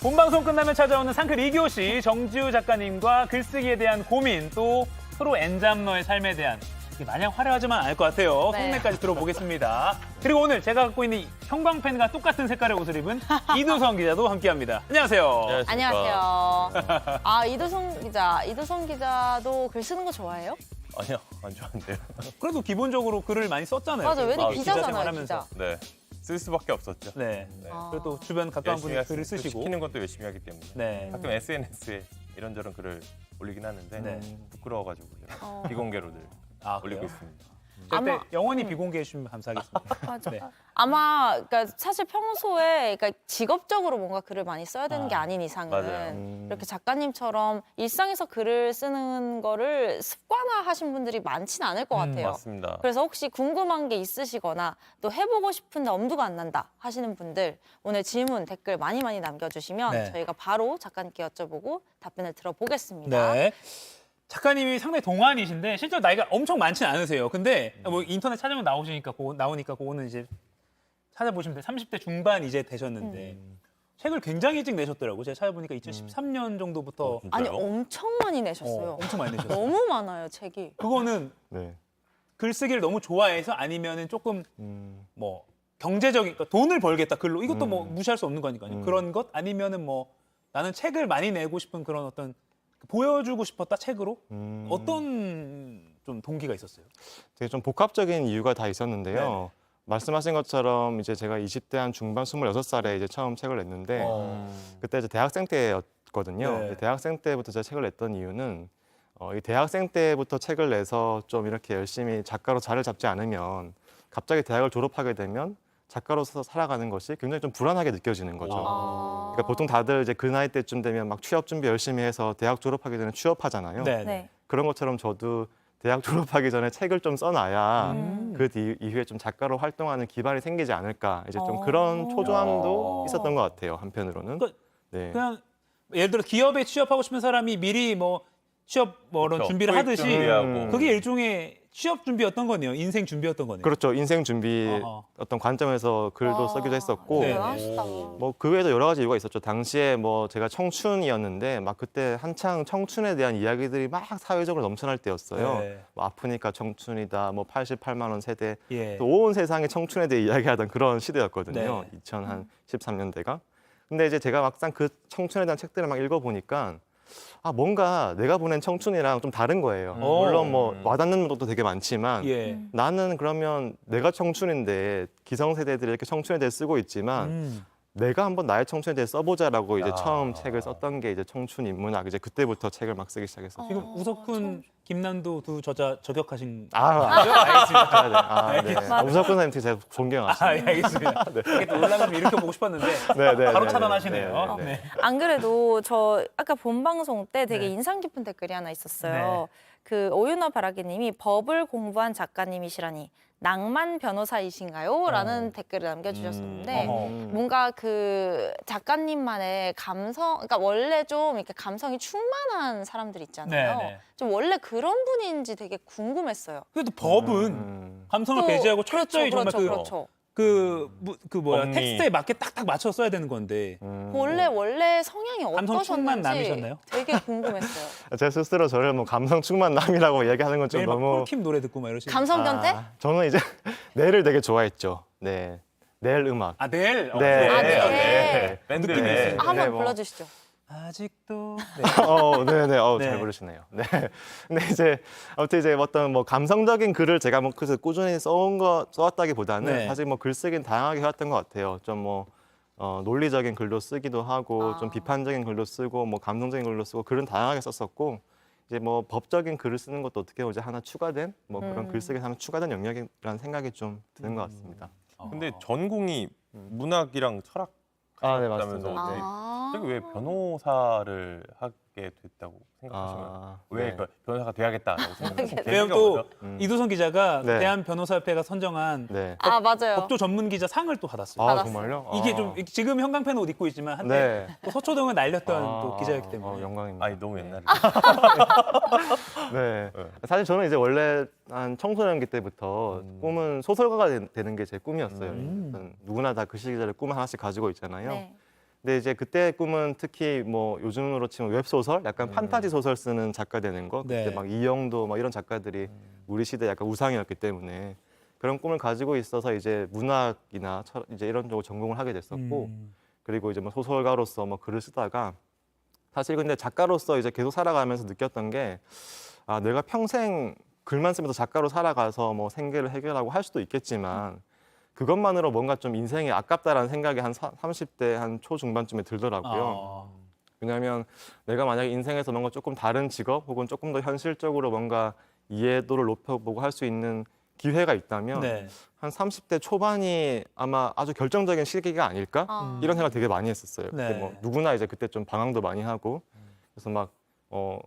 본방송 끝나면 찾아오는 상클 2교시 정지우 작가님과 글쓰기에 대한 고민 또 프로 엔잡러의 삶에 대한 마냥 화려하지만 않을 것 같아요. 네. 속내까지 들어보겠습니다. 그리고 오늘 제가 갖고 있는 이 형광펜과 똑같은 색깔의 옷을 입은 이두성 기자도 함께합니다. 안녕하세요. 안녕하세요. 이두성 기자도 글 쓰는 거 좋아해요? 아니요, 안 좋아하는데요. 그래도 기본적으로 글을 많이 썼잖아요. 맞아, 왜냐면 기자 기자잖아요, 생활하면서. 기자. 네, 쓸 수밖에 없었죠. 네. 네. 그래도 주변 가까운 분이 글을 쓰시고. 시키는 것도 열심히 하기 때문에. 네. 가끔 SNS에 이런저런 글을 올리긴 하는데 네. 부끄러워가지고 비공개로 늘 올리고 그래요? 있습니다. 절대 아마- 영원히 비공개해 주시면 감사하겠습니다. 맞아. 네. 아마 그러니까 사실 평소에 그러니까 직업적으로 뭔가 글을 많이 써야 되는 게 아닌 이상은 맞아요. 이렇게 작가님처럼 일상에서 글을 쓰는 거를 습관화하신 분들이 많지는 않을 것 같아요. 맞습니다. 그래서 혹시 궁금한 게 있으시거나 또 해보고 싶은데 엄두가 안 난다 하시는 분들 오늘 질문 댓글 많이 남겨주시면 네. 저희가 바로 작가님께 여쭤보고 답변을 들어보겠습니다. 네. 작가님이 상당히 동안이신데 실제로 나이가 엄청 많지는 않으세요. 근데 뭐 인터넷 찾으면 나오니까 그거는 이제 찾아보시면 돼요. 30대 중반 이제 되셨는데 책을 굉장히 일찍 내셨더라고요. 제가 찾아보니까 2013년 정도부터 진짜요? 아니 엄청 많이 내셨어요. 엄청 많이 내셨어요. 너무 많아요 책이. 그거는 네. 글쓰기를 너무 좋아해서 아니면은 조금 뭐 경제적인 그러니까 돈을 벌겠다 글로 이것도 뭐 무시할 수 없는 거니까요. 그런 것 아니면은 뭐 나는 책을 많이 내고 싶은 그런 어떤 보여주고 싶었다 책으로 어떤 좀 동기가 있었어요? 되게 좀 복합적인 이유가 다 있었는데요. 네네. 말씀하신 것처럼 이제 제가 20대 한 중반 26살에 이제 처음 책을 냈는데 그때 이제 대학생 때였거든요. 네. 대학생 때부터 제가 책을 냈던 이유는 이 대학생 때부터 책을 내서 좀 이렇게 열심히 작가로 자리를 잡지 않으면 갑자기 대학을 졸업하게 되면 작가로서 살아가는 것이 굉장히 좀 불안하게 느껴지는 거죠. 그러니까 보통 다들 이제 그 나이 때쯤 되면 막 취업 준비 열심히 해서 대학 졸업하게 되면 취업하잖아요. 네. 네. 그런 것처럼 저도 대학 졸업하기 전에 책을 좀 써놔야 그 이후에 좀 작가로 활동하는 기반이 생기지 않을까 이제 좀 그런 초조함도 있었던 것 같아요 한편으로는. 그러니까 네. 그냥 예를 들어 기업에 취업하고 싶은 사람이 미리 뭐 취업 뭐 이런 그렇죠. 준비를 토익 하듯이 준비하고. 그게 일종의 취업 준비였던 거네요. 인생 준비였던 거네요. 그렇죠. 인생 준비 어허. 어떤 관점에서 글도 쓰기도 했었고 네. 대단하시다. 뭐 그 외에도 여러 가지 이유가 있었죠. 당시에 뭐 제가 청춘이었는데 막 그때 한창 청춘에 대한 이야기들이 막 사회적으로 넘쳐날 때였어요. 네. 뭐 아프니까 청춘이다, 뭐 88만 원 세대, 예. 또 온 세상이 청춘에 대해 이야기하던 그런 시대였거든요. 네. 2013년대가. 근데 이제 제가 막상 그 청춘에 대한 책들을 막 읽어보니까 뭔가 내가 보낸 청춘이랑 좀 다른 거예요. 물론 뭐 와닿는 것도 되게 많지만 예. 나는 그러면 내가 청춘인데 기성세대들이 이렇게 청춘에 대해 쓰고 있지만 내가 한번 나의 청춘에 대해 써보자라고 이제 처음 책을 썼던 게 이제 청춘 인문학. 이제 그때부터 책을 막 쓰기 시작했어요. 지금 우석훈, 김난도 두 저자 저격하신 알겠습니다. 네. 알겠습니다. 우석훈 선생님 되게 제가 존경하십니다. 예, 알겠습니다. 이게 또 올라가면 이렇게 보고 싶었는데 네, 바로 네, 차단하시네요. 네, 네, 네. 안 그래도 저 아까 본 방송 때 되게 네. 인상 깊은 댓글이 하나 있었어요. 네. 그 오윤호 바라기님이 법을 공부한 작가님이시라니 낭만 변호사이신가요? 라는 댓글을 남겨주셨었는데 뭔가 그 작가님만의 감성, 그러니까 원래 좀 이렇게 감성이 충만한 사람들 있잖아요. 네, 네. 좀 원래 그런 분인지 되게 궁금했어요. 그래도 법은 감성을 또 배제하고 철저히 그렇죠, 정말 그렇죠. 그 뭐야 법리. 텍스트에 맞게 딱딱 맞춰 써야 되는 건데 원래 성향이 감성 충만 어떠셨는지 남이셨나요? 되게 궁금했어요. 제 스스로 저를 뭐 감성 충만남이라고 얘기하는 건 좀 매일 막 너무 폴킴 노래 듣고 막 이러시는 감성 변태? 저는 이제 넬을 되게 좋아했죠. 네, 넬 음악. 넬? 네. 아, 네. 네. 밴드. 느낌이 있어요. 아, 한번 네, 뭐. 불러주시죠. 아직도 네네, 네. 잘 부르시네요. 네. 근데 이제 아무튼 이제 어떤 뭐 감성적인 글을 제가 뭐 그래서 꾸준히 써왔다기보다는 네. 사실 뭐 글쓰기는 다양하게 해왔던 것 같아요. 좀 뭐 논리적인 글도 쓰기도 하고 좀 비판적인 글도 쓰고 뭐 감성적인 글도 쓰고 글은 다양하게 썼었고 이제 뭐 법적인 글을 쓰는 것도 어떻게 보면 이제 하나 추가된 뭐 그런 글쓰기 하나 추가된 영역이라는 생각이 좀 드는 것 같습니다. 근데 전공이 문학이랑 철학 네, 하셨다면서 맞습니다. 갑자기 왜 변호사를 하게 됐다고 생각하시면 왜 그 변호사가 돼야겠다라고 생각하시면 왜냐면 또 이두성 기자가 네. 대한 변호사협회가 선정한 네. 아, 맞아요. 법조 전문 기자 상을 또 받았어요. 받았어요. 정말요? 이게 좀 지금 형광펜 옷 입고 있지만 한때 네. 또 서초동을 날렸던 또 기자였기 때문에 영광입니다. 아니 너무 옛날에 네. 네. 사실 저는 이제 원래 한 청소년기 때부터 꿈은 소설가가 되는 게 제 꿈이었어요. 누구나 다 그 시기절에 꿈 하나씩 가지고 있잖아요. 네. 근데 이제 그때 꿈은 특히 뭐 요즘으로 치면 웹소설, 약간 판타지 소설 쓰는 작가 되는 거. 그때 네. 막 이영도 막 이런 작가들이 우리 시대 약간 우상이었기 때문에 그런 꿈을 가지고 있어서 이제 문학이나 이제 이런 쪽으로 전공을 하게 됐었고 그리고 이제 뭐 소설가로서 뭐 글을 쓰다가 사실 근데 작가로서 이제 계속 살아가면서 느꼈던 게 아, 내가 평생 글만 쓰면서 작가로 살아가서 뭐 생계를 해결하고 할 수도 있겠지만 그것만으로 뭔가 좀 인생이 아깝다라는 생각이 한 30대 한 초중반쯤에 들더라고요. 왜냐하면 내가 만약에 인생에서 뭔가 조금 다른 직업 혹은 조금 더 현실적으로 뭔가 이해도를 높여보고 할 수 있는 기회가 있다면 네. 한 30대 초반이 아마 아주 결정적인 시기가 아닐까? 이런 생각 되게 많이 했었어요. 네. 그때 뭐 누구나 이제 그때 좀 방황도 많이 하고 그래서 막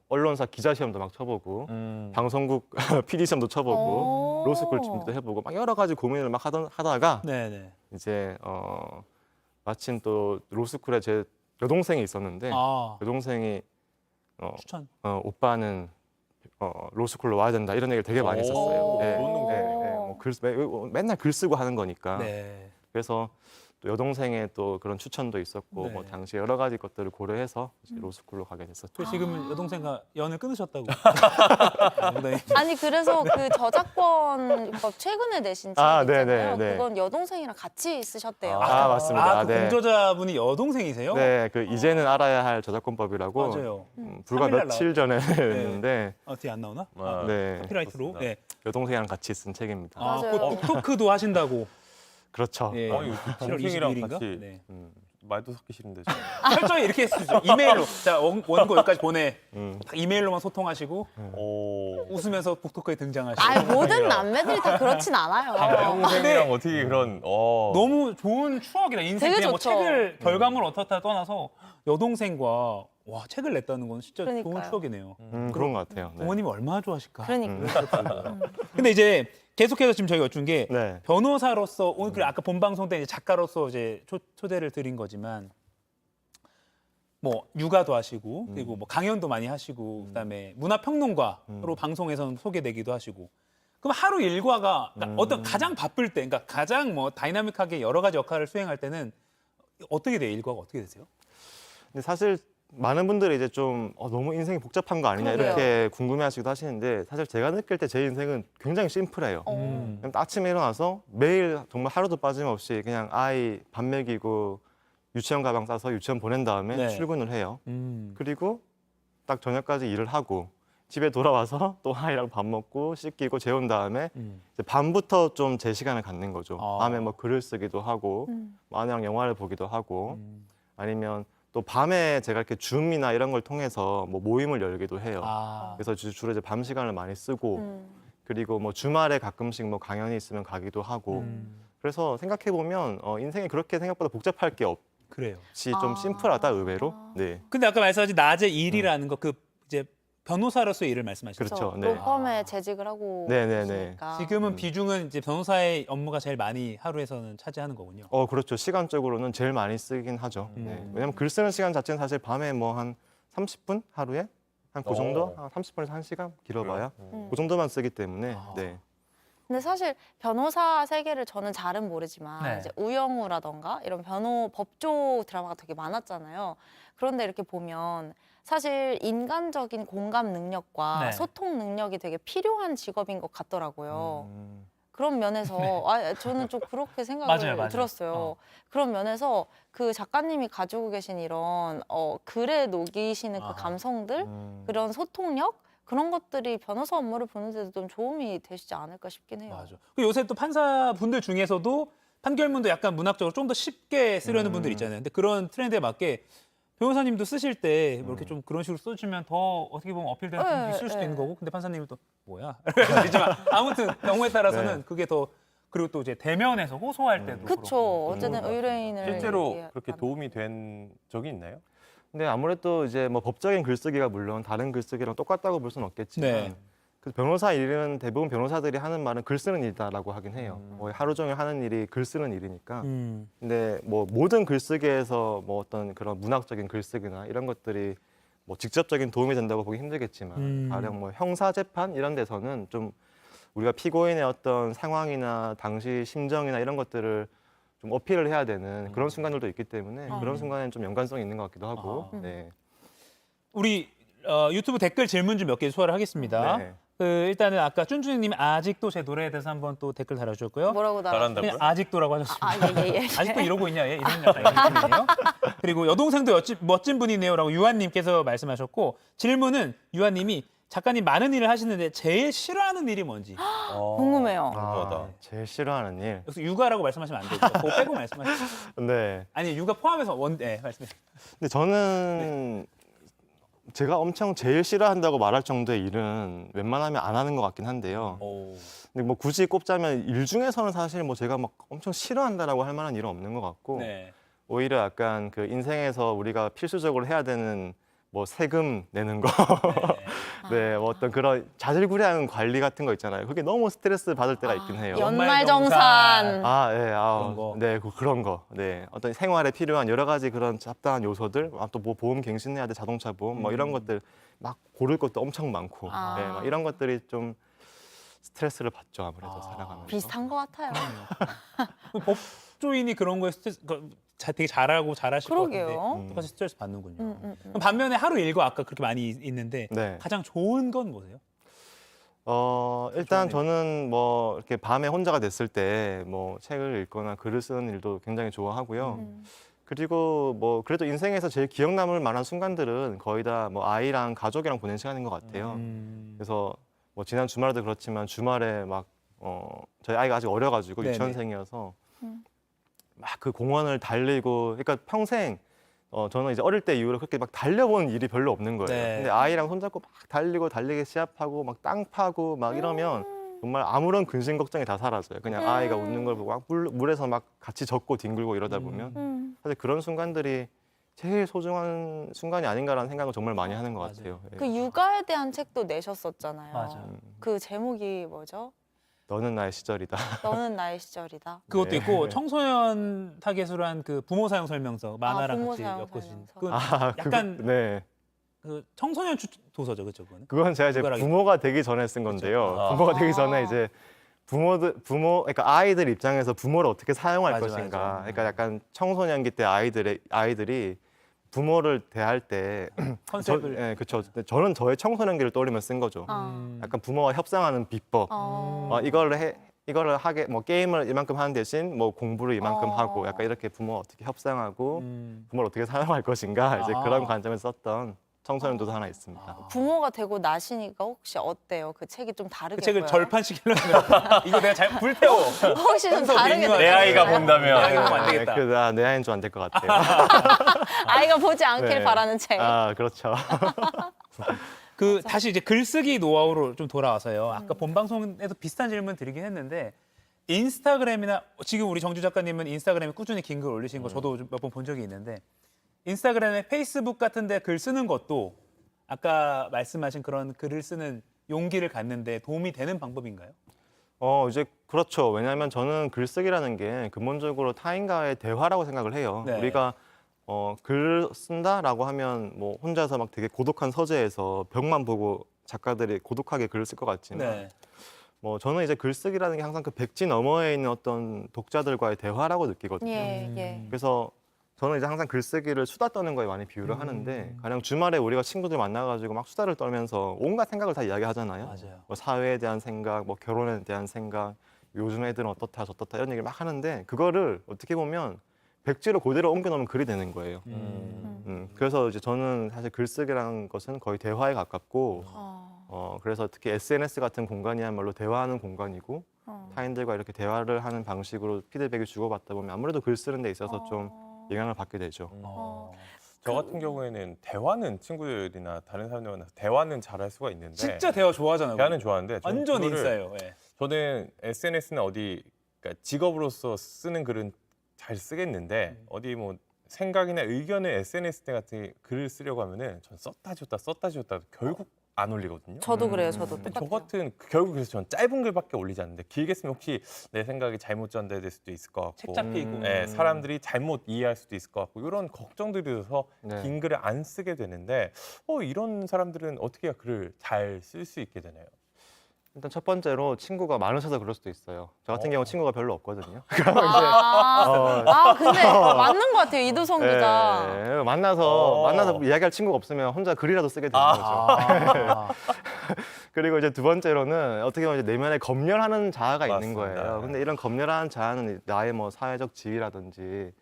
언론사 기자 시험도 막 쳐보고 방송국 PD 시험도 쳐보고 로스쿨 준비도 해보고 막 여러 가지 고민을 막 하다가 네네. 이제 마침 또 로스쿨에 제 여동생이 있었는데 아, 여동생이 추천. 오빠는 로스쿨로 와야 된다 이런 얘기를 되게 많이 했었어요. 오, 네, 좋은 동생. 뭐 맨날 글 쓰고 하는 거니까. 네. 그래서 또 여동생의 또 그런 추천도 있었고 네. 뭐 당시 여러 가지 것들을 고려해서 이제 로스쿨로 가게 됐었죠. 그 지금 여동생과 연을 끊으셨다고. 농담이. 아니 그래서 그 저작권법 최근에 내신 책 아, 있잖아요. 네네, 네. 그건 여동생이랑 같이 쓰셨대요. 맞습니다. 아, 그 네. 공저자분이 여동생이세요? 네, 그 이제는 알아야 할 저작권법이라고 맞아요. 불과 3일 날 며칠 전에 했는데 뒤에 안 나오나? 아, 네, 카피라이트로. 네. 여동생이랑 같이 쓴 책입니다. 아, 맞아요. 그 토크도 하신다고. 그렇죠. 예. 아니, 7월 동생이랑 22일인가? 같이 네. 말도 섞기 싫은데. 지금. 철저히 이렇게 했죠. 이메일로. 자, 원고 여기까지 보내. 음. 딱 이메일로만 소통하시고 오. 웃으면서 북토크에 등장하시고. 아 모든 남매들이 다 그렇진 않아요. 동생이랑 어떻게 그런 너무 좋은 추억이다. 인생 되게 그냥 뭐 좋죠. 책을 결과물 어떻다 떠나서 여동생과 와 책을 냈다는 건 진짜 좋은 그러니까요. 추억이네요. 그런 것 같아요. 네. 부모님이 얼마나 좋아하실까. 그러니까. 근데 이제 계속해서 지금 저희가 여쭌 게 네. 변호사로서 오늘 그 아까 본 방송 때 이제 작가로서 이제 초대를 드린 거지만 뭐 육아도 하시고 그리고 뭐 강연도 많이 하시고 그다음에 문화평론가로 방송에서는 소개되기도 하시고 그럼 하루 일과가 그러니까 어떤 가장 바쁠 때 그러니까 가장 뭐 다이나믹하게 여러 가지 역할을 수행할 때는 어떻게 돼요? 일과가 어떻게 되세요? 근데 사실 많은 분들이 이제 좀 너무 인생이 복잡한 거 아니냐 그러게요. 이렇게 궁금해하시기도 하시는데 사실 제가 느낄 때 제 인생은 굉장히 심플해요. 그냥 아침에 일어나서 매일 정말 하루도 빠짐없이 그냥 아이 밥 먹이고 유치원 가방 싸서 유치원 보낸 다음에 네. 출근을 해요. 그리고 딱 저녁까지 일을 하고 집에 돌아와서 또 아이랑 밥 먹고 씻기고 재운 다음에 이제 밤부터 좀 제 시간을 갖는 거죠. 아. 밤에 뭐 글을 쓰기도 하고 뭐 아내랑 영화를 보기도 하고 아니면 또 밤에 제가 이렇게 줌이나 이런 걸 통해서 뭐 모임을 열기도 해요. 아, 그래서 주로 이제 밤 시간을 많이 쓰고 그리고 뭐 주말에 가끔씩 뭐 강연이 있으면 가기도 하고 그래서 생각해 보면 인생이 그렇게 생각보다 복잡할 게 그래요. 없이 좀 심플하다 의외로. 네. 근데 아까 말씀하신 낮에 일이라는 거 그 이제 변호사로서의 일을 말씀하시죠. 그렇죠. 그렇죠. 네. 로펌에 재직을 하고 네네네. 계시니까. 지금은 비중은 이제 변호사의 업무가 제일 많이 하루에서는 차지하는 거군요. 그렇죠. 시간적으로는 제일 많이 쓰긴 하죠. 네. 왜냐면 글 쓰는 시간 자체는 사실 밤에 뭐 한 30분 하루에 한 그 정도? 한 30분에서 1시간 길어봐야 그 정도만 쓰기 때문에 네. 근데 사실 변호사 세계를 저는 잘은 모르지만 네. 이제 우영우라던가 이런 법조 드라마가 되게 많았잖아요. 그런데 이렇게 보면 사실 인간적인 공감 능력과 네. 소통 능력이 되게 필요한 직업인 것 같더라고요. 음. 그런 면에서 저는 좀 그렇게 생각을 맞아요. 들었어요. 그런 면에서 그 작가님이 가지고 계신 이런 글에 녹이시는 그 감성들, 그런 소통력 그런 것들이 변호사 업무를 보는데도 좀 도움이 되시지 않을까 싶긴 해요. 맞아. 그 요새 또 판사분들 중에서도 판결문도 약간 문학적으로 좀 더 쉽게 쓰려는 분들 있잖아요. 근데 그런 트렌드에 맞게 변호사님도 쓰실 때 뭐 이렇게 좀 그런 식으로 써주면 더 어떻게 보면 어필되는 네, 부분이 있을 수도 네. 있는 거고 근데 판사님은 또 뭐야? 그렇지만 아무튼 경우에 따라서는 그게 더 그리고 또 이제 대면에서 호소할 때도 그렇죠. 그렇고. 어쨌든 의뢰인을 실제로 얘기하는 그렇게 도움이 된 적이 있나요? 근데 아무래도 이제 뭐 법적인 글쓰기가 물론 다른 글쓰기랑 똑같다고 볼 수는 없겠지만 네. 그 변호사 일은 대부분 변호사들이 하는 말은 글 쓰는 일이다라고 하긴 해요. 거의 하루 종일 하는 일이 글 쓰는 일이니까. 근데 뭐 모든 글쓰기에서 뭐 어떤 그런 문학적인 글쓰기나 이런 것들이 뭐 직접적인 도움이 된다고 보기 힘들겠지만 가령 뭐 형사 재판 이런 데서는 좀 우리가 피고인의 어떤 상황이나 당시 심정이나 이런 것들을 좀 어필을 해야 되는 그런 순간들도 있기 때문에 어. 그런 순간에는 좀 연관성이 있는 것 같기도 하고. 아하. 네. 우리 유튜브 댓글 질문 좀 몇 개 소화를 하겠습니다. 네. 일단은 아까 쭌쭌님이 아직도 제 노래에 대해서 한번 또 댓글 달아주셨고요. 뭐라고 잘한다고요? 그냥 아직도라고 하셨습니다. 예. 아직도 이러고 있냐? 얘 이런 약간 이런 느낌이에요. 그리고 여동생도 멋진 분이네요라고 유한님께서 말씀하셨고 질문은 유한님이 작가님 많은 일을 하시는데 제일 싫어하는 일이 뭔지. 궁금해요. 궁금하다. 제일 싫어하는 일. 여기서 육아라고 말씀하시면 안 되죠. 그거 빼고 말씀하시죠. 네. 아니 육아 포함해서 말씀해. 근데 저는 제가 엄청 제일 싫어한다고 말할 정도의 일은 웬만하면 안 하는 것 같긴 한데요. 오. 근데 뭐 굳이 꼽자면 일 중에서는 사실 뭐 제가 막 엄청 싫어한다라고 할 만한 일은 없는 것 같고 네. 오히려 약간 그 인생에서 우리가 필수적으로 해야 되는 뭐 세금 내는 거, 네, 뭐 어떤 그런 자질구레한 관리 같은 거 있잖아요. 그게 너무 스트레스 받을 때가 있긴 해요. 연말정산. 아, 예, 그런 거. 네, 그런 거. 네, 어떤 생활에 필요한 여러 가지 그런 잡다한 요소들, 또 뭐 보험 갱신해야 돼, 자동차 보험, 뭐 이런 것들 막 고를 것도 엄청 많고, 아. 네, 막 이런 것들이 좀 스트레스를 받죠 아무래도 살아가면서. 비슷한 것 같아요. 그 법조인이 그런 거에 스트레스 되게 잘하고 잘하실 것 같은데 그러게요. 똑같이 스트레스 받는군요. 그럼 음. 반면에 하루 일과 아까 그렇게 많이 있는데 네. 가장 좋은 건 뭐세요? 일단 저는 뭐 이렇게 밤에 혼자가 됐을 때 뭐 책을 읽거나 글을 쓰는 일도 굉장히 좋아하고요. 그리고 뭐 그래도 인생에서 제일 기억 남을 만한 순간들은 거의 다 뭐 아이랑 가족이랑 보낸 시간인 것 같아요. 그래서 뭐 지난 주말에도 그렇지만 주말에 막 저희 아이가 아직 어려가지고 네네. 유치원생이어서 막 그 공원을 달리고 그러니까 평생 저는 이제 어릴 때 이후로 그렇게 막 달려본 일이 별로 없는 거예요. 네. 근데 아이랑 손잡고 막 달리고 달리기 시합하고 막 땅 파고 막 이러면 정말 아무런 근심 걱정이 다 사라져요. 그냥 아이가 웃는 걸 보고 막 물에서 막 같이 젖고 뒹굴고 이러다 보면 사실 그런 순간들이 제일 소중한 순간이 아닌가라는 생각을 정말 많이 하는 것 맞아요. 같아요. 예. 그 육아에 대한 책도 내셨었잖아요. 맞아요. 그 제목이 뭐죠? 너는 나의 시절이다. 너는 나의 시절이다. 그것도 네. 있고 청소년 타겟으로 한 그 부모 사용 설명서 만화랑 부모 같이 사용 엮으신 설명서. 그 네. 약간 그 청소년 도서죠, 그렇죠? 그거는. 그건 제가 이제 육아라기- 부모가 되기 전에 쓴 건데요. 그렇죠. 부모가 되기 전에 이제 그러니까 아이들 입장에서 부모를 어떻게 사용할 맞아, 것인가. 맞아. 그러니까 약간 청소년기 때 아이들이 부모를 대할 때 컨셉을 예, 그렇죠. 저는 저의 청소년기를 떠올리면 쓴 거죠. 약간 부모와 협상하는 비법. 이거를 하게 뭐 게임을 이만큼 하는 대신 뭐 공부를 이만큼 하고 약간 이렇게 부모와 어떻게 협상하고 부모를 어떻게 사용할 것인가 이제 아. 그런 관점에서 썼던 청소년도서 하나 있습니다. 부모가 되고 나시니까 혹시 어때요? 그 책이 좀 다르게 그 책을 보여요? 절판시키려면 이거 내가 잘 불태워. 혹시 좀 순서 다르게 내 내 아이가 느껴지나요? 본다면 아, 이거 안 되겠다. 내 아이는 좀 안 될 것 같아요. 아이가 보지 않길 네. 바라는 책. 아 그렇죠. 다시 이제 글쓰기 노하우로 좀 돌아와서요. 아까 본 방송에도 비슷한 질문 드리긴 했는데 인스타그램이나 지금 우리 정주 작가님은 인스타그램에 꾸준히 긴 글 올리신 거 저도 몇 번 본 적이 있는데 인스타그램에 페이스북 같은데 글 쓰는 것도 아까 말씀하신 그런 글을 쓰는 용기를 갖는데 도움이 되는 방법인가요? 이제 그렇죠. 왜냐하면 저는 글쓰기라는 게 근본적으로 타인과의 대화라고 생각을 해요. 네. 우리가 글을 쓴다라고 하면 뭐 혼자서 막 되게 고독한 서재에서 벽만 보고 작가들이 고독하게 글을 쓸 것 같지만 네. 뭐 저는 이제 글쓰기라는 게 항상 그 백지 너머에 있는 어떤 독자들과의 대화라고 느끼거든요. 예. 그래서 저는 이제 항상 글쓰기를 수다 떠는 거에 많이 비유를 하는데 가령 주말에 우리가 친구들 만나가지고 막 수다를 떨면서 온갖 생각을 다 이야기하잖아요. 맞아요. 뭐 사회에 대한 생각, 뭐 결혼에 대한 생각, 요즘 애들은 어떻다 저떻다 이런 얘기를 막 하는데 그거를 어떻게 보면 백지로 그대로 옮겨놓으면 글이 되는 거예요. 그래서 이제 저는 사실 글쓰기라는 것은 거의 대화에 가깝고 그래서 특히 SNS 같은 공간이야말로 대화하는 공간이고 타인들과 이렇게 대화를 하는 방식으로 피드백을 주고받다 보면 아무래도 글 쓰는 데 있어서 좀 영향을 받게 되죠. 저 같은 경우에는 대화는 친구들이나 다른 사람들과 만나서 대화는 잘할 수가 있는데 진짜 대화 좋아하잖아요. 대화는 좋아하는데 저는 완전 그거를 인싸예요. 예. 저는 SNS나 어디 그러니까 직업으로서 쓰는 글은 잘 쓰겠는데 어디 뭐 생각이나 의견을 SNS 때 같은 글을 쓰려고 하면은 전 썼다 지웠다 결국 안 올리거든요. 저도 그래요. 저도 근데 똑같아요. 저 같은 결국 그래서 전 짧은 글밖에 올리지 않는데 길게 쓰면 혹시 내 생각이 잘못 전달될 수도 있을 것 같고 책 잡히고. 네, 사람들이 잘못 이해할 수도 있을 것 같고 이런 걱정들이 들어서 네. 긴 글을 안 쓰게 되는데 이런 사람들은 어떻게 해야 글을 잘 쓸 수 있게 되나요? 일단 첫 번째로 친구가 많으셔서 그럴 수도 있어요. 저 같은 경우 친구가 별로 없거든요. 근데 맞는 것 같아요. 이두성 기자. 네, 만나서 이야기할 친구가 없으면 혼자 글이라도 쓰게 되는 거죠. 그리고 이제 두 번째로는 어떻게 보면 이제 내면에 검열하는 자아가 있는 맞습니다. 거예요. 근데 이런 검열하는 자아는 나의 뭐 사회적 지위라든지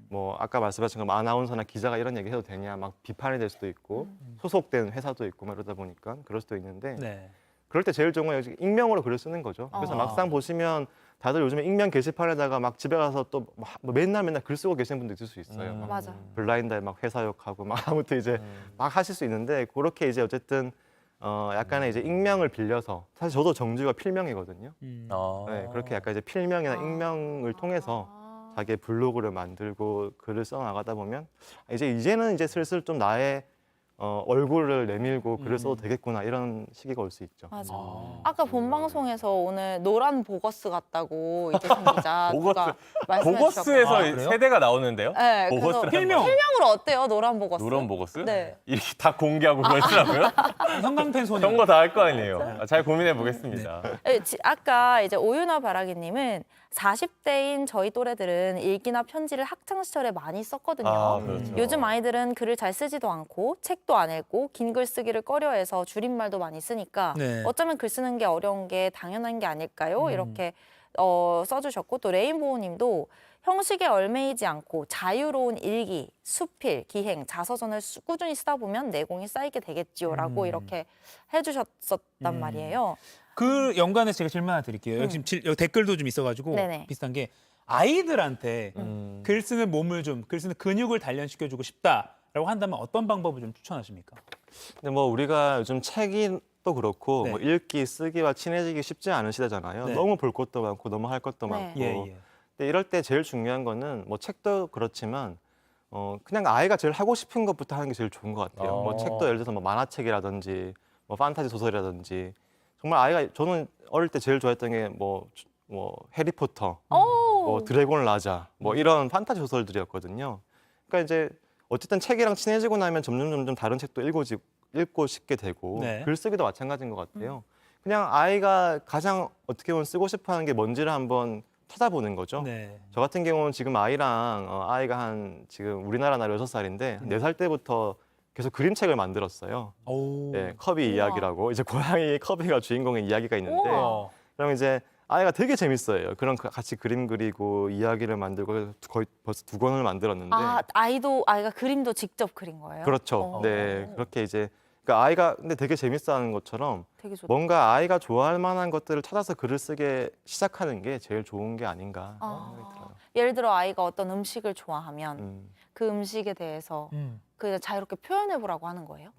뭐 아까 말씀하신 거 아나운서나 기자가 이런 얘기 해도 되냐 막 비판이 될 수도 있고 소속된 회사도 있고 막 이러다 보니까 그럴 수도 있는데 네. 그럴 때 제일 좋은 건 익명으로 글을 쓰는 거죠. 그래서 막상 보시면 다들 요즘에 익명 게시판에다가 막 집에 가서 또 뭐 맨날 글 쓰고 계시는 분도 있을 수 있어요. 막 맞아. 블라인드에 막 회사 욕하고 막 아무튼 이제 막 하실 수 있는데 그렇게 이제 어쨌든 약간의 이제 익명을 빌려서 사실 저도 정주가 필명이거든요. 네, 그렇게 약간 이제 필명이나 익명을 통해서 자기의 블로그를 만들고 글을 써 나가다 보면 이제는 이제 슬슬 좀 나의 얼굴을 내밀고 글을 써도 되겠구나 이런 시기가 올 수 있죠. 맞아. 아까 본 방송에서 오늘 노란 보거스 같다고 이두성 기자 누가 말씀해 보거스에서 주셨거든요. 세대가 나오는데요? 네, 그래서 보거스라는 필명으로 어때요? 노란 보거스? 누런 보거스? 네. 이렇게 다 공개하고 그러시라고요? 형광펜 소년. 그런 거 다 할 거 아니에요. 잘 고민해 보겠습니다. 네, 아까 이제 오유나 바라기님은 40대인 저희 또래들은 일기나 편지를 학창 시절에 많이 썼거든요. 그렇죠. 요즘 아이들은 글을 잘 쓰지도 않고 책도 안 읽고 긴 글 쓰기를 꺼려해서 줄임말도 많이 쓰니까 네. 어쩌면 글 쓰는 게 어려운 게 당연한 게 아닐까요? 이렇게 써주셨고 또 레인보우님도 형식에 얽매이지 않고 자유로운 일기, 수필, 기행, 자서전을 꾸준히 쓰다 보면 내공이 쌓이게 되겠지요라고 이렇게 해주셨었단 말이에요. 그 연관해서 제가 질문 하나 드릴게요. 여기 지금 여기 댓글도 좀 있어가지고 네네. 비슷한 게 아이들한테 글 쓰는 글 쓰는 근육을 단련시켜주고 싶다라고 한다면 어떤 방법을 좀 추천하십니까? 근데 뭐 우리가 요즘 책이 또 그렇고 네. 뭐 읽기, 쓰기와 친해지기 쉽지 않은 시대잖아요. 네. 너무 볼 것도 많고 너무 할 것도 네. 많고. 예. 근데 이럴 때 제일 중요한 거는 뭐 책도 그렇지만 그냥 아이가 제일 하고 싶은 것부터 하는 게 제일 좋은 것 같아요. 뭐 책도 예를 들어서 뭐 만화책이라든지 뭐 판타지 소설이라든지 정말 아이가 저는 어릴 때 제일 좋아했던 게 뭐 해리포터, 뭐 드래곤 라자 뭐 이런 판타지 소설들이었거든요. 그러니까 이제 어쨌든 책이랑 친해지고 나면 점점 다른 책도 읽고 싶게 되고 네. 글쓰기도 마찬가지인 것 같아요. 그냥 아이가 가장 어떻게 보면 쓰고 싶어하는 게 뭔지를 한번 찾아보는 거죠. 네. 저 같은 경우는 지금 아이랑 아이가 지금 우리나라 나이로 6살인데 4살 때부터 계속 그림책을 만들었어요. 오. 네, 커비 이야기라고 이제 고양이 커비가 주인공의 이야기가 있는데 우와. 그럼 이제 아이가 되게 재밌어요. 그런 같이 그림 그리고 이야기를 만들고 거의 벌써 2권을 만들었는데 아이가 그림도 직접 그린 거예요? 그렇죠. 네, 그렇게 이제 그러니까 아이가 근데 되게 재밌어하는 것처럼 되게 좋다. 뭔가 아이가 좋아할 만한 것들을 찾아서 글을 쓰게 시작하는 게 제일 좋은 게 아닌가 생각이 들어요. 예를 들어 아이가 어떤 음식을 좋아하면 그 그 음식에 대해서 그냥 자유롭게 표현해 보라고 하는 거예요?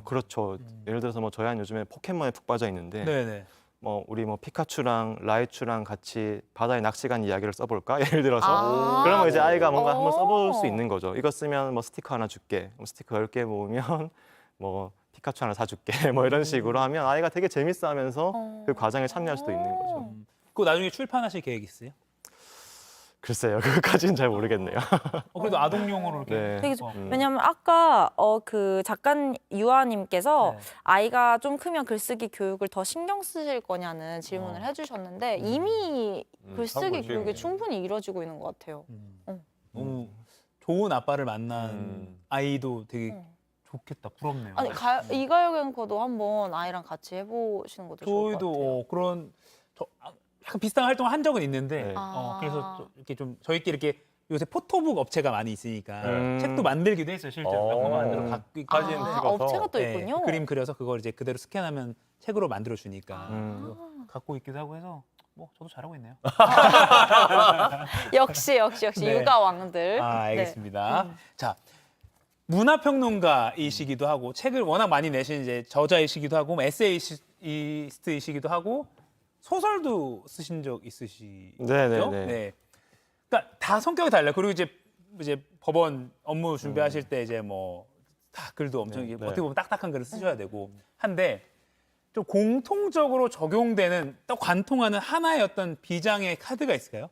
그렇죠. 예를 들어서 뭐 저희 한 요즘에 포켓몬에 푹 빠져 있는데 네네. 뭐 우리 뭐 피카츄랑 라이츄랑 같이 바다에 낚시 간 이야기를 써볼까? 예를 들어서 그러면 이제 아이가 뭔가 한번 써볼 수 있는 거죠. 이거 쓰면 뭐 스티커 하나 줄게. 스티커 10개 모으면 뭐 피카츄 하나 사줄게. 뭐 이런 식으로 하면 아이가 되게 재밌어하면서 그 과정에 참여할 수도 있는 거죠. 그거 나중에 출판하실 계획 있어요? 글쎄요, 그것까지는 잘 모르겠네요. 그래도 아동용으로 이렇게. 네. 되게 왜냐면 아까 그 작가 유아님께서 네. 아이가 좀 크면 글쓰기 교육을 더 신경 쓰실 거냐는 질문을 해주셨는데 이미 글쓰기 하고 교육이 있네요. 충분히 이루어지고 있는 것 같아요. 너무 좋은 아빠를 만난 아이도 되게 좋겠다. 부럽네요. 아니 이가혁 앵커도 한번 아이랑 같이 해보시는 것도 좋을 것 같아요. 저희도 그런 약간 비슷한 활동을 한 적은 있는데 네. 그래서 이렇게 좀 저희끼리 이렇게 요새 포토북 업체가 많이 있으니까 책도 만들기도 했어요. 실제로 몇권 만들어 갖고 있고 사진 하는데 찍어서. 업체가 또 네, 있군요. 그림 그려서 그걸 이제 그대로 스캔하면 책으로 만들어 주니까 갖고 있기도 하고 해서 뭐 저도 잘하고 있네요. 역시 네. 육아 왕들. 알겠습니다. 자, 문화평론가이시기도 하고 책을 워낙 많이 내신 이제 저자이시기도 하고 에세이스트이시기도 하고 소설도 쓰신 적 있으시죠? 네네네. 네. 그러니까 다 성격이 달라요. 그리고 이제 법원 업무 준비하실 때 이제 뭐 다 글도 엄청 네. 어떻게 보면 딱딱한 글을 쓰셔야 되고 한데 좀 공통적으로 적용되는 또 관통하는 하나의 어떤 비장의 카드가 있을까요?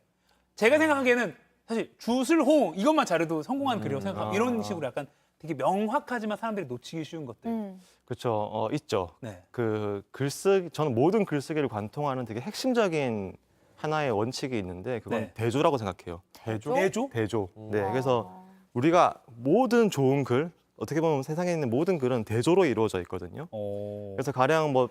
제가 생각하기에는 사실 주술호응 이것만 잘해도 성공한 글이라고 생각하고 이런 식으로 약간 되게 명확하지만 사람들이 놓치기 쉬운 것들. 그렇죠. 있죠. 네. 그 글쓰기 저는 모든 글쓰기를 관통하는 되게 핵심적인 하나의 원칙이 있는데 그건 네. 대조라고 생각해요. 대조? 대조. 네. 아. 그래서 우리가 모든 좋은 글 어떻게 보면 세상에 있는 모든 글은 대조로 이루어져 있거든요. 그래서 가령 뭐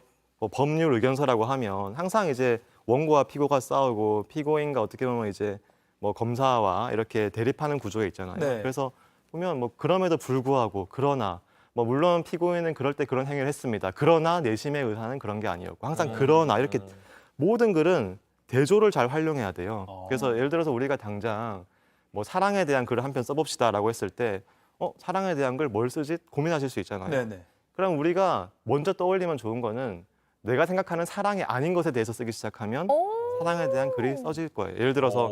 법률 의견서라고 하면 항상 이제 원고와 피고가 싸우고 피고인과 어떻게 보면 이제 뭐 검사와 이렇게 대립하는 구조에 있잖아요. 네. 그래서 보면 뭐 그럼에도 불구하고 그러나 뭐 물론 피고인은 그럴 때 그런 행위를 했습니다. 그러나 내심의 의사는 그런 게 아니었고 항상 그러나 이렇게 모든 글은 대조를 잘 활용해야 돼요. 그래서 예를 들어서 우리가 당장 뭐 사랑에 대한 글을 한 편 써봅시다라고 했을 때 사랑에 대한 글 뭘 쓰지 고민하실 수 있잖아요. 네네. 그럼 우리가 먼저 떠올리면 좋은 거는 내가 생각하는 사랑이 아닌 것에 대해서 쓰기 시작하면 사랑에 대한 글이 써질 거예요. 예를 들어서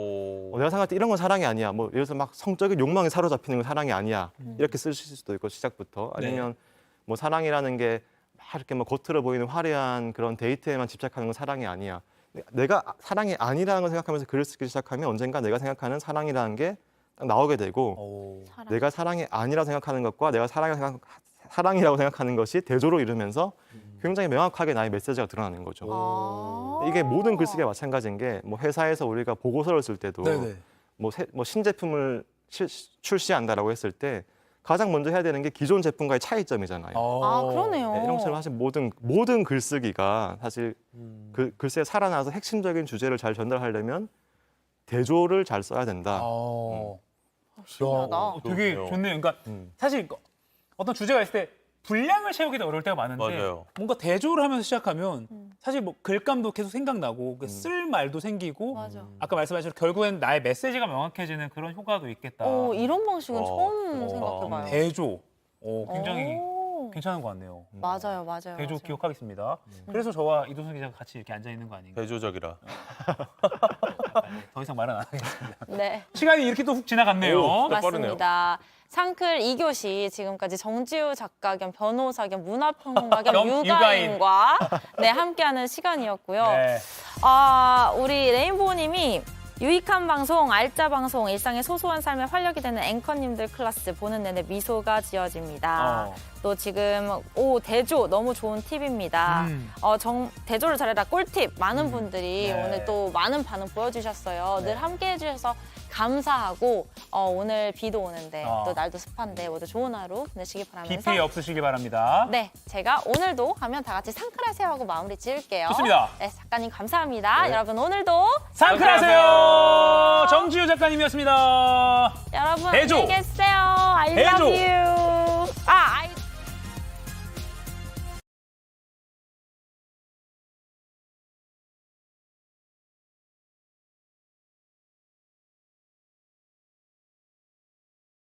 내가 생각할 때 이런 건 사랑이 아니야. 뭐 예를 들어서 막 성적인 욕망에 사로잡히는 건 사랑이 아니야. 이렇게 쓰실 수도 있고 시작부터 아니면 뭐 사랑이라는 게 막 이렇게 뭐 겉으로 보이는 화려한 그런 데이트에만 집착하는 건 사랑이 아니야. 내가 사랑이 아니라는 걸 생각하면서 글을 쓰기 시작하면 언젠가 내가 생각하는 사랑이라는 게 딱 나오게 되고 내가 사랑이 아니라 생각하는 것과 내가 사랑이라고 생각하는 것이 대조로 이루면서 굉장히 명확하게 나의 메시지가 드러나는 거죠. 이게 모든 글쓰기가 마찬가지인 게 뭐 회사에서 우리가 보고서를 쓸 때도 네네. 뭐 신제품을 출시한다라고 했을 때 가장 먼저 해야 되는 게 기존 제품과의 차이점이잖아요. 아, 그러네요. 네, 이런 것처럼 사실 모든 글쓰기가 사실 그 글쎄 살아나서 핵심적인 주제를 잘 전달하려면 대조를 잘 써야 된다. 신기하다. 되게 그렇네요. 좋네요. 그러니까 사실 어떤 주제가 있을 때 분량을 채우기도 어려울 때가 많은데 맞아요. 뭔가 대조를 하면서 시작하면 사실 뭐 글감도 계속 생각나고 쓸 말도 생기고 맞아. 아까 말씀하신 결국엔 나의 메시지가 명확해지는 그런 효과도 있겠다. 이런 방식은 처음 어. 생각해봐요. 대조. 굉장히 오. 괜찮은 것 같네요. 맞아요. 대조 맞아요. 기억하겠습니다. 그래서 저와 이도순 기자가 같이 이렇게 앉아 있는 거 아닌가? 대조적이라. 더 이상 말은 안 하겠습니다. 네. 시간이 이렇게 또 훅 지나갔네요. 오. 맞습니다. 상클 2교시 지금까지 정지우 작가 겸 변호사 겸 문화평론가 겸 겸 육아인과 네, 함께하는 시간이었고요. 네. 우리 레인보우님이 유익한 방송, 알짜 방송, 일상의 소소한 삶에 활력이 되는 앵커님들 클래스 보는 내내 미소가 지어집니다. 또 지금 대조 너무 좋은 팁입니다. 대조를 잘해라 꿀팁 많은 분들이 네. 오늘 또 많은 반응 보여주셨어요. 늘 함께 해주셔서 감사하고 오늘 비도 오는데 또 날도 습한데 모두 좋은 하루 보내시기 비 바라면서 피해 없으시기 바랍니다. 네, 제가 오늘도 하면 다 같이 상클하세요 하고 마무리 지을게요. 좋습니다. 네, 작가님 감사합니다. 여러분 오늘도 상클하세요. 정지우 작가님이었습니다. 여러분 대조. 안녕히 계세요. I 대조. love you. I